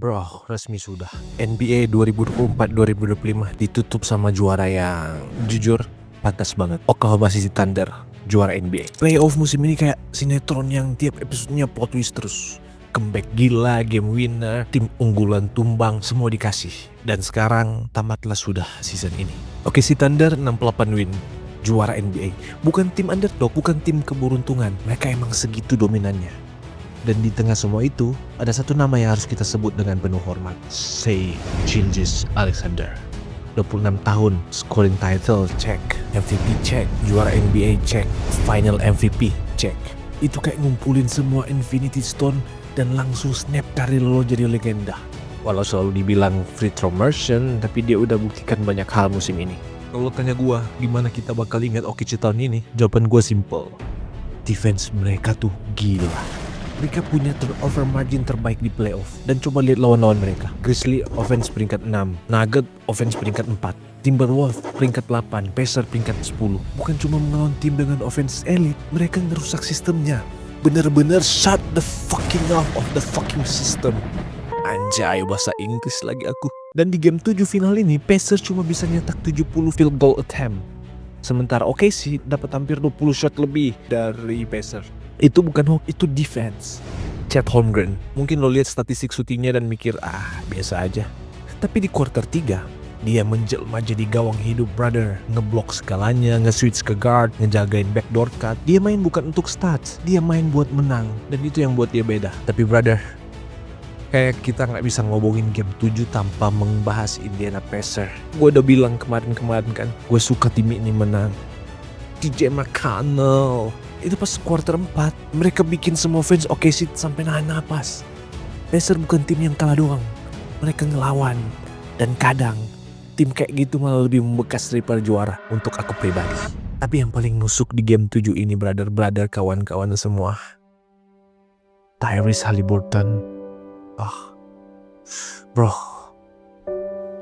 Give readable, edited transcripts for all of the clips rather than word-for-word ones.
Bro, resmi sudah. NBA 2024-2025 ditutup sama juara yang jujur pantas banget. Oklahoma City Thunder, juara NBA. Playoff musim ini kayak sinetron yang tiap episodenya plot twist terus. Comeback gila, game winner, tim unggulan tumbang, semua dikasih. Dan sekarang tamatlah sudah season ini. Oke, si Thunder 68 win, juara NBA. Bukan tim underdog, bukan tim keberuntungan. Mereka emang segitu dominannya. Dan di tengah semua itu, ada satu nama yang harus kita sebut dengan penuh hormat. Shai Gilgeous-Alexander. 26 tahun, scoring title, check. MVP, check. Juara NBA, check. Final MVP, check. Itu kayak ngumpulin semua Infinity Stone dan langsung snap karir lo jadi legenda. Walau selalu dibilang free throw merchant, tapi dia udah buktikan banyak hal musim ini. Kalau tanya gua, gimana kita bakal ingat Okichi tahun ini? Jawaban gua simple. Defense mereka tuh gila. Mereka punya turnover margin terbaik di playoff. Dan coba lihat lawan-lawan mereka. Grizzlies offense peringkat 6, Nuggets offense peringkat 4, Timberwolves peringkat 8, Pacers peringkat 10. Bukan cuma melawan tim dengan offense elite, mereka ngerusak sistemnya. Bener-bener shut the fucking off of the fucking system. Anjay, bahasa Inggris lagi aku. Dan di game 7 final ini, Pacers cuma bisa nyetak 70 field goal attempt. Sementara OKC dapat hampir 20 shot lebih dari Pacers. Itu bukan hoax, itu defense. Chet Holmgren, mungkin lo lihat statistik syutingnya dan mikir, biasa aja. Tapi di quarter 3, dia menjelma jadi gawang hidup, brother. Ngeblok segalanya, nge-switch ke guard, ngejagain backdoor cut. Dia main bukan untuk stats, dia main buat menang. Dan itu yang buat dia beda. Tapi brother, kayak kita gak bisa ngomongin game 7 tanpa membahas Indiana Pacers. Gue udah bilang kemarin kan, gue suka tim ini menang. TJ McConnell. Itu pas quarter 4, mereka bikin semua fans OKC sampai nahan napas. Pacers bukan tim yang kalah doang, mereka ngelawan. Dan kadang, tim kayak gitu malah lebih membekas daripada juara untuk aku pribadi. Tapi yang paling nusuk di game 7 ini, brother, kawan-kawan semua, Tyrese Haliburton. Bro,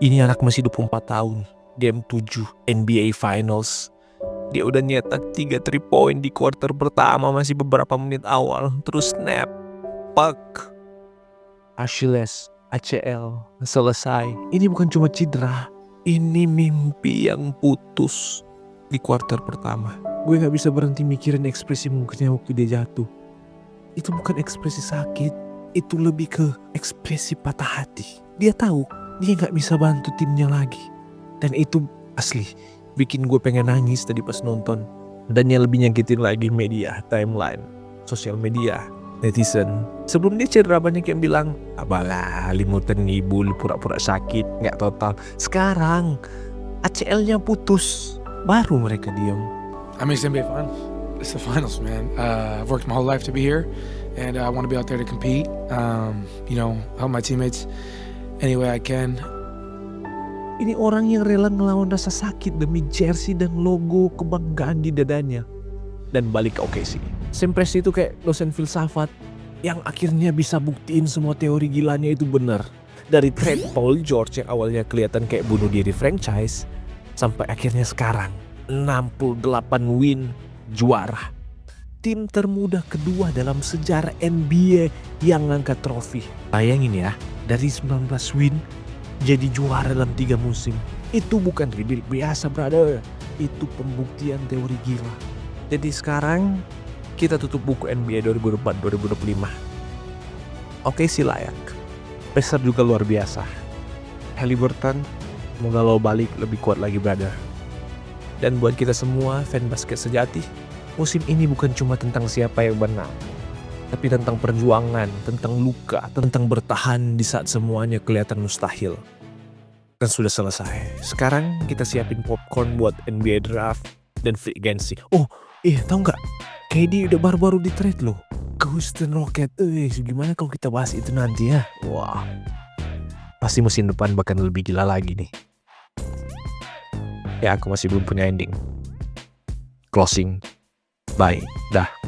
ini anak masih 24 tahun, game 7 NBA Finals. Dia udah nyetak 3 3 point di quarter pertama, masih beberapa menit awal. Terus snap, puck, Achilles, ACL, selesai. Ini bukan cuma cedera, ini mimpi yang putus di quarter pertama. Gue gak bisa berhenti mikirin ekspresi mukanya waktu dia jatuh. Itu bukan ekspresi sakit, itu lebih ke ekspresi patah hati. Dia tahu dia gak bisa bantu timnya lagi. Dan itu asli bikin gue pengen nangis tadi pas nonton. Dan yang lebih nyakitin lagi, media, timeline, sosial media, netizen. Sebelum dia cedera banyak yang bilang, apalah Haliburton ngibul, pura-pura sakit, gak total. Sekarang ACL-nya putus, baru mereka diem. I miss NBA Finals. It's the finals, man. I've worked my whole life to be here, and I want to be out there to compete. Help my teammates any way I can. Ini orang yang rela ngelawan rasa sakit demi jersey dan logo kebanggaan di dadanya. Dan balik ke OKC. Sam Presti itu kayak dosen filsafat yang akhirnya bisa buktiin semua teori gilanya itu benar. Dari trade Paul George yang awalnya kelihatan kayak bunuh diri franchise, sampai akhirnya sekarang 68 win, juara. Tim termuda kedua dalam sejarah NBA yang ngangkat trofi. Bayangin ya, dari 19 win jadi juara dalam 3 musim. Itu bukan rebuild biasa, brother. Itu pembuktian teori gila. Jadi sekarang kita tutup buku NBA 2024-2025. Oke sih layak. Pacers juga luar biasa. Haliburton, semoga lo balik lebih kuat lagi, brother. Dan buat kita semua fan basket sejati, musim ini bukan cuma tentang siapa yang menang, tapi tentang perjuangan, tentang luka, tentang bertahan di saat semuanya kelihatan mustahil. Dan sudah selesai. Sekarang kita siapin popcorn buat NBA Draft dan free agency. Oh iya, tahu nggak? KD udah baru-baru di trade loh ke Houston Rockets. Gimana kalau kita bahas itu nanti ya? Wah, pasti musim depan bakal lebih gila lagi nih. Ya, aku masih belum punya ending. Closing. Bye. Dah.